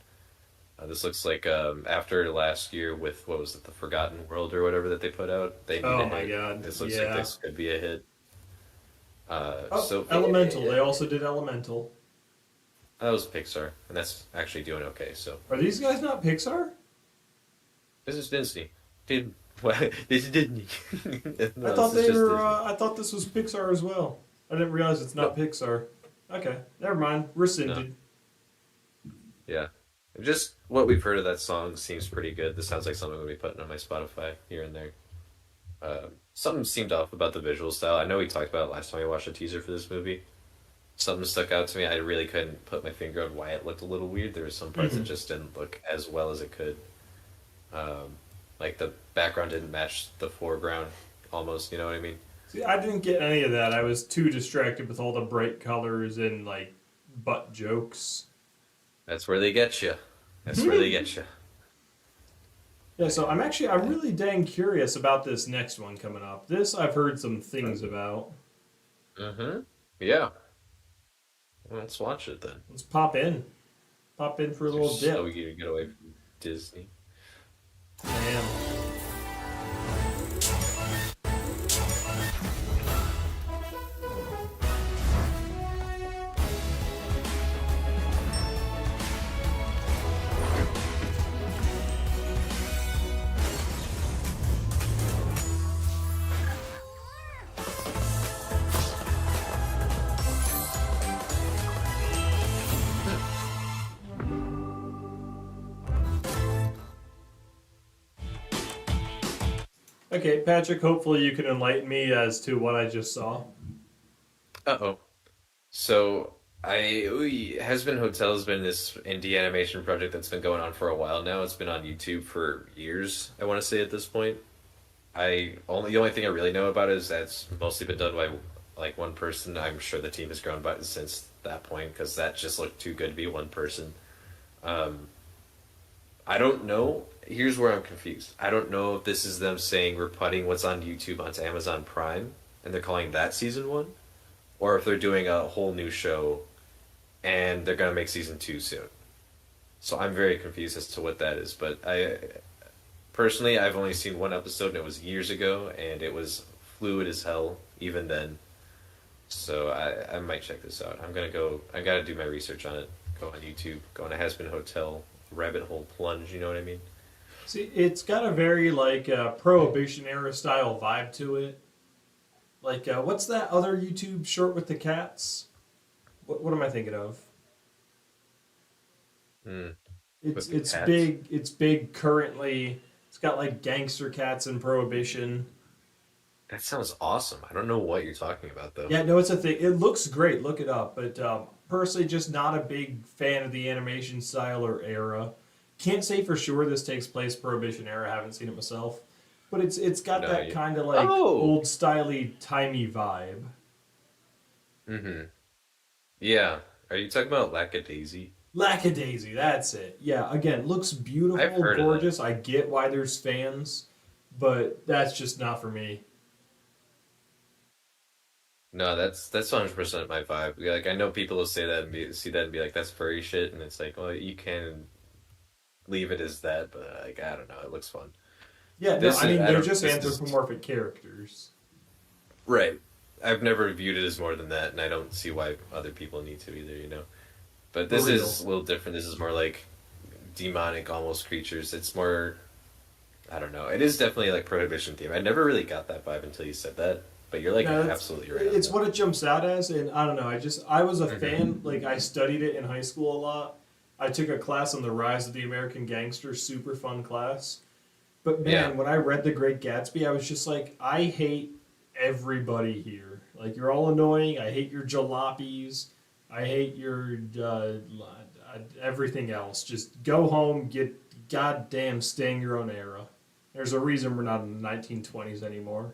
This looks like after last year with what was it, The Forgotten World or whatever that they put out. They need Oh a my hit. God, This looks yeah. like this could be a hit. So Elemental. They also did Elemental. That was Pixar, and that's actually doing okay. So Are these guys not Pixar? this is Disney. Dude, this is Disney. No, I thought this is they just were. Disney. I thought this was Pixar as well. I didn't realize it's not Pixar. Okay, never mind. Rescinded. Yeah. Just what we've heard of that song seems pretty good. This sounds like something I'm going to be putting on my Spotify here and there. Something seemed off about the visual style. I know we talked about it last time we watched a teaser for this movie. Something stuck out to me. I really couldn't put my finger on why it looked a little weird. There were some parts that just didn't look as well as it could. Like the background didn't match the foreground almost, you know what I mean? See, I didn't get any of that. I was too distracted with all the bright colors and like butt jokes. That's where they get you. That's where they get you. Yeah, so I'm really dang curious about this next one coming up. This I've heard some things about. Mm-hmm. Yeah. Well, let's watch it then. Let's pop in. Pop in for a little dip. So we can get away from Disney. Damn. Okay, Patrick, hopefully you can enlighten me as to what I just saw. Uh-oh. So, Hazbin Hotel has been this indie animation project that's been going on for a while now. It's been on YouTube for years, I want to say at this point. The only thing I really know about it is that it's mostly been done by like one person. I'm sure the team has grown by since that point because that just looked too good to be one person. I don't know. Here's where I'm confused. I don't know if this is them saying we're putting what's on YouTube onto Amazon Prime and they're calling that season 1, or if they're doing a whole new show and they're going to make season 2 soon. So I'm very confused as to what that is, but personally I've only seen one episode and it was years ago and it was fluid as hell even then. So I might check this out. I'm gonna go. I gotta do my research on it. Go on YouTube. Go on a Hazbin Hotel rabbit hole plunge. You know what I mean? See, it's got a very like Prohibition era style vibe to it. Like, what's that other YouTube short with the cats? What am I thinking of? It's cats? big. It's big currently. It's got like gangster cats and Prohibition. That sounds awesome. I don't know what you're talking about though. Yeah, no, it's a thing. It looks great. Look it up. But personally, just not a big fan of the animation style or era. Can't say for sure this takes place Prohibition era. I haven't seen it myself, but it's got that kind of like old styly timey vibe. Mm-hmm. Yeah. Are you talking about Lackadaisy? Lackadaisy, that's it. Yeah, again, looks beautiful, I've heard of gorgeous. I get why there's fans, but that's just not for me. No, that's 100% my vibe. Like I know people will say that and see that and be like, "That's furry shit," and it's like, well, you can leave it as that, but like I don't know, it looks fun. Yeah, no, I mean they're just anthropomorphic characters. Right. I've never viewed it as more than that, and I don't see why other people need to either. You know, but this is a little different. This is more like demonic, almost creatures. It's more, I don't know. It is definitely like Prohibition theme. I never really got that vibe until you said that. But you're like absolutely right. It's what it jumps out as, and I don't know. I was a fan. Like I studied it in high school a lot. I took a class on the rise of the American gangster, super fun class. But man, when I read The Great Gatsby, I was just like, I hate everybody here. Like you're all annoying. I hate your jalopies. I hate your everything else. Just go home, get goddamn stay in your own era. There's a reason we're not in the 1920s anymore.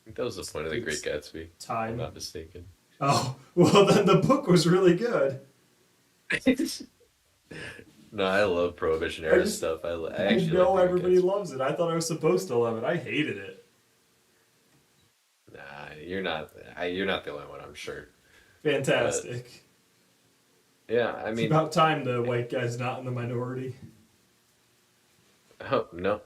I think that was the point of The Great Gatsby. Time. If I'm not mistaken. Oh, well then the book was really good. No, I love Prohibition era stuff. I actually know like everybody loves it. I thought I was supposed to love it. I hated it. Nah, you're not. You're not the only one, I'm sure. Fantastic. Yeah, I mean, it's about time the white guy's not in the minority. Oh no,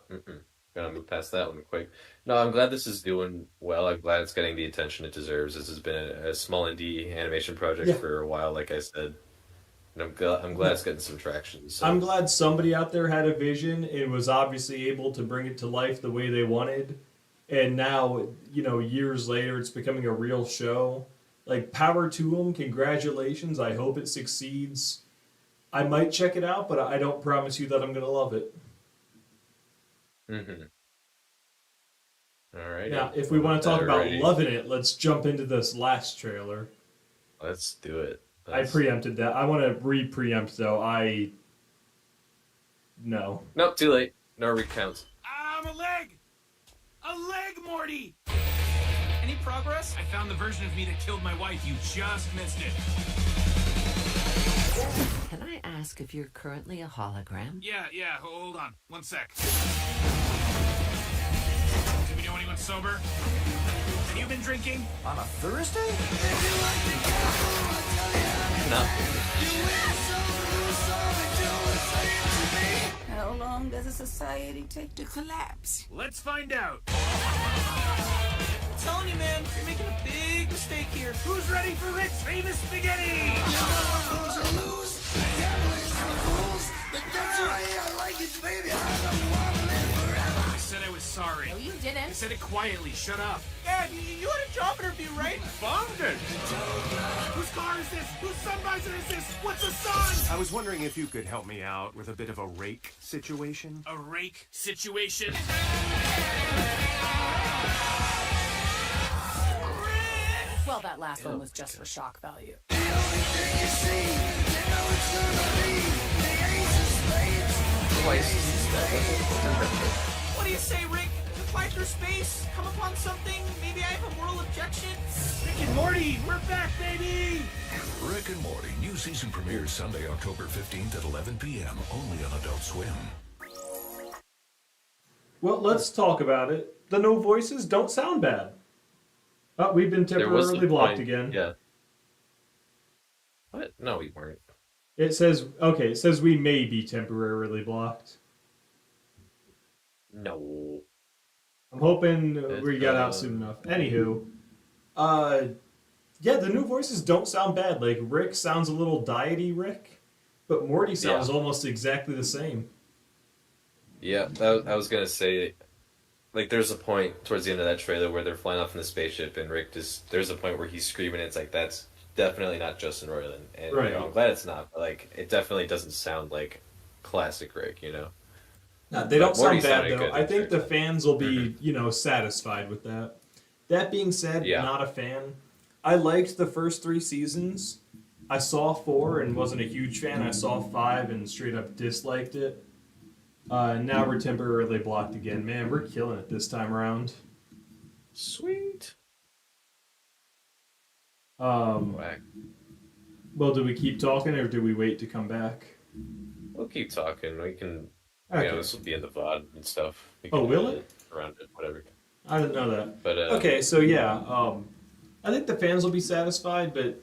gotta move past that one quick. No, I'm glad this is doing well. I'm glad it's getting the attention it deserves. This has been a small indie animation project for a while, like I said. And I'm glad it's getting some traction. So. I'm glad somebody out there had a vision and was obviously able to bring it to life the way they wanted. And now, years later, it's becoming a real show. Like, power to them. Congratulations. I hope it succeeds. I might check it out, but I don't promise you that I'm going to love it. Mm-hmm. All right. Now, if we want to talk about loving it, let's jump into this last trailer. Let's do it. I preempted that. I want to re-preempt, though. No. Nope, too late. No recounts. I'm a leg! A leg, Morty! Any progress? I found the version of me that killed my wife. You just missed it. Can I ask if you're currently a hologram? Yeah, hold on. 1 sec. Do we know anyone sober? Have you been drinking? On a Thursday? No. How long does a society take to collapse? Let's find out. I'm telling you, man, you're making a big mistake here. Who's ready for Rick's famous spaghetti? I said I was sorry. No, you didn't. I said it quietly. Shut up. Dad, you had a job interview, right? Bombed it. Whose car is this? Whose sun visor is this? What's a sun? I was wondering if you could help me out with a bit of a rake situation. A rake situation? Well, that last one was just for shock value. What do you say, Rick? To fly through space, come upon something, maybe I have a moral objection? Rick and Morty, we're back, baby! Rick and Morty, new season premieres Sunday, October 15th at 11 p.m. only on Adult Swim. Well, let's talk about it. The no voices don't sound bad. Oh, we've been temporarily blocked again. Yeah. What? No, we weren't. It says we may be temporarily blocked. No. I'm hoping we got out soon enough. Anywho, Yeah, the new voices don't sound bad. Like, Rick sounds a little diety Rick, but Morty sounds almost exactly the same. Yeah, I was gonna say, like, there's a point towards the end of that trailer where they're flying off in the spaceship, and Rick just, there's a point where he's screaming, and it's like, that's definitely not Justin Roiland. And Right. I'm glad it's not, but, like, it definitely doesn't sound like classic Rick, No, they don't Morty sound bad, sounded though. good I in think the fans will be, Mm-hmm. satisfied with that. That being said, Yeah. not a fan. I liked the first 3 seasons. I saw 4 and wasn't a huge fan. I saw 5 and straight up disliked it. Now we're temporarily blocked again. Man, we're killing it this time around. Sweet. Well, do we keep talking or do we wait to come back? We'll keep talking. We can, Okay. this will be in the VOD and stuff. We Oh, can will edit it? around it, whatever. I didn't know that. But okay, so yeah, I think the fans will be satisfied, but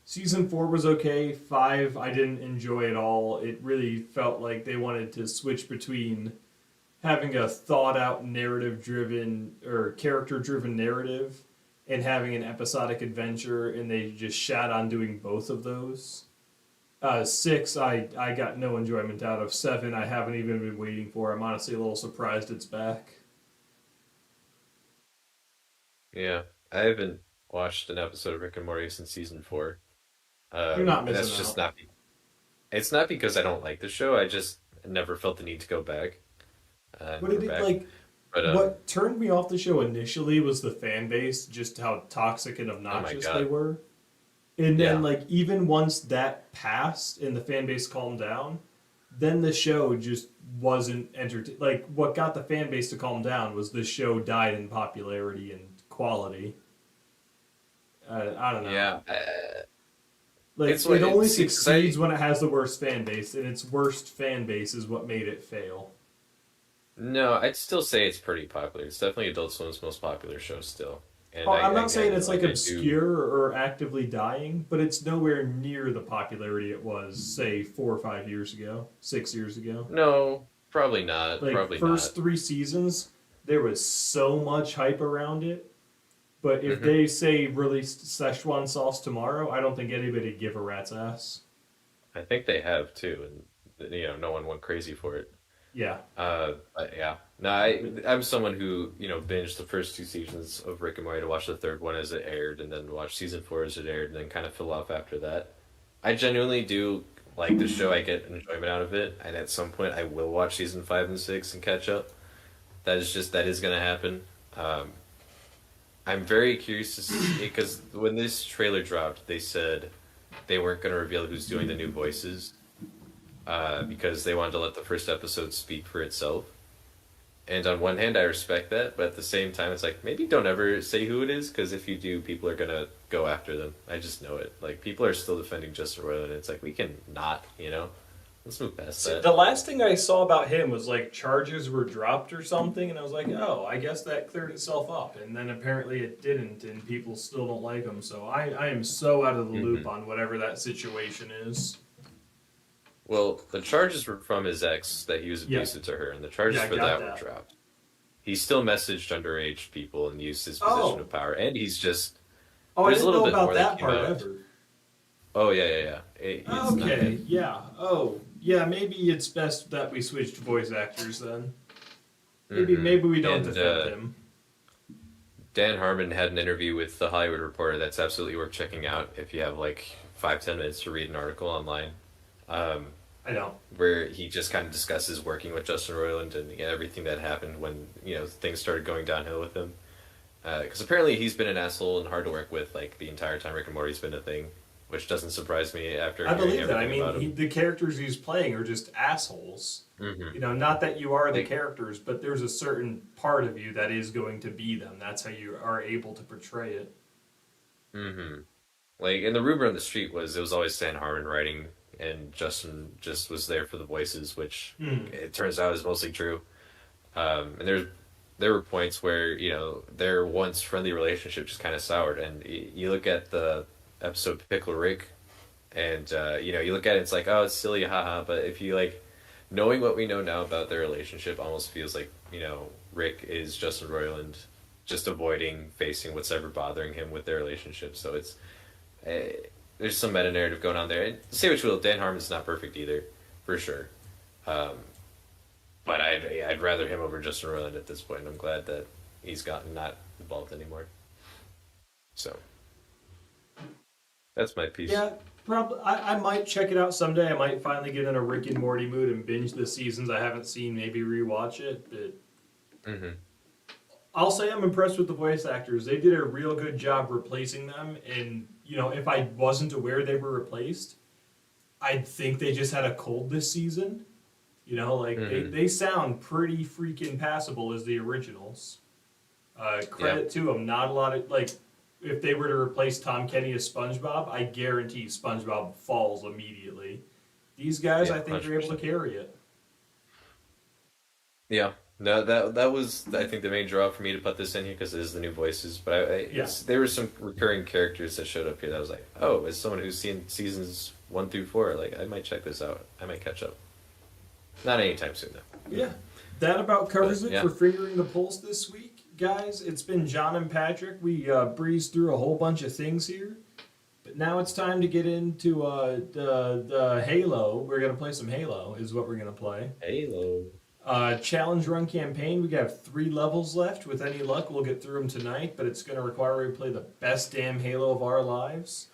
season 4 was okay. 5, I didn't enjoy at all. It really felt like they wanted to switch between having a thought-out, narrative-driven or character-driven narrative and having an episodic adventure, and they just shat on doing both of those. 6, I got no enjoyment out of. 7, I haven't even been waiting for. I'm honestly a little surprised it's back. Yeah, I haven't watched an episode of Rick and Morty since season 4. You're not missing That's just out. not. It's not because I don't like the show. I just never felt the need to go back. What did we're it back. like? But, what turned me off the show initially was the fan base, just how toxic and obnoxious God. they were. And then, Yeah. even once that passed and the fan base calmed down, then the show just wasn't entertaining. Like, what got the fan base to calm down was the show died in popularity and quality. I don't know. Yeah. Like, It's what- it only see, 'cause succeeds when it has the worst fan base, and its worst fan base is what made it fail. No, I'd still say it's pretty popular. It's definitely Adult Swim's most popular show still. And Oh, I'm not saying again, it's like I do- obscure or actively dying, but it's nowhere near the popularity it was, say, 4 or 5 years ago, 6 years ago. No, probably not. Like, Probably first not. 3 seasons, there was so much hype around it. But if Mhm. they say released Szechuan sauce tomorrow, I don't think anybody would give a rat's ass. I think they have too, and no one went crazy for it. Yeah. But yeah, no, I'm someone who binged the first 2 seasons of Rick and Morty to watch the third one as it aired, and then watch season 4 as it aired, and then kind of fill off after that. I genuinely do like the show. I get enjoyment out of it, and at some point I will watch season 5 and 6 and catch up. That is going to happen. I'm very curious to see, because when this trailer dropped, they said they weren't going to reveal who's doing the new voices. Because they wanted to let the first episode speak for itself. And on one hand, I respect that, but at the same time, it's like, maybe don't ever say who it is, because if you do, people are going to go after them. I just know it. Like, people are still defending Justin Roiland, and it's like, we can not, Let's move past that. The last thing I saw about him was, charges were dropped or something, and I was like, oh, I guess that cleared itself up. And then apparently it didn't, and people still don't like him. So I am so out of the loop on whatever that situation is. Well, the charges were from his ex that he was abusive to her, and the charges for that were dropped. He still messaged underage people and used his position of power, and he's just... Oh, I there's a didn't little know bit about more that came part out. ever. Oh, yeah. It's not Okay, good. yeah. Oh, yeah, maybe it's best that we switch to voice actors then. Maybe we don't And, defend him. Dan Harmon had an interview with The Hollywood Reporter that's absolutely worth checking out if you have 5-10 minutes to read an article online. I don't. Where he just kind of discusses working with Justin Roiland and everything that happened when things started going downhill with him. Because apparently he's been an asshole and hard to work with the entire time Rick and Morty's been a thing, which doesn't surprise me after I hearing believe that. I everything about mean, him. the characters he's playing are just assholes. Mhm. Not that you are the characters, but there's a certain part of you that is going to be them. That's how you are able to portray it. Mm-hmm. And the rumor on the street was it was always Dan Harmon writing, and Justin just was there for the voices, which it turns out is mostly true. And there were points where their once friendly relationship just kind of soured, and you look at the episode Pickle Rick, and you look at it, it's like, oh, it's silly, haha. But if you knowing what we know now about their relationship, almost feels like Rick is Justin Roiland just avoiding facing what's ever bothering him with their relationship. So there's some meta narrative going on there. And say what you will, Dan Harmon's not perfect either, for sure. But I'd rather him over Justin Roiland at this point. I'm glad that he's gotten not involved anymore. So that's my piece. Yeah, probably. I might check it out someday. I might finally get in a Rick and Morty mood and binge the seasons I haven't seen. Maybe rewatch it. But I'll say I'm impressed with the voice actors. They did a real good job replacing them. And if I wasn't aware they were replaced, I'd think they just had a cold this season. They sound pretty freaking passable as the originals. Credit to them. Not a lot of, if they were to replace Tom Kenny as SpongeBob, I guarantee SpongeBob falls immediately. These guys, I think, 100%. Are able to carry it. Yeah. No, that was, I think, the main draw for me to put this in here because it is the new voices. But there were some recurring characters that showed up here that I was like, oh, as someone who's seen seasons 1 through 4, I might check this out. I might catch up. Not anytime soon, though. Yeah. That about covers it for Fingering the Pulse this week, guys. It's been John and Patrick. We breezed through a whole bunch of things here. But now it's time to get into the Halo. We're going to play some Halo, is what we're going to play. Halo. Challenge Run campaign. We got 3 levels left. With any luck, we'll get through them tonight, but it's going to require we play the best damn Halo of our lives.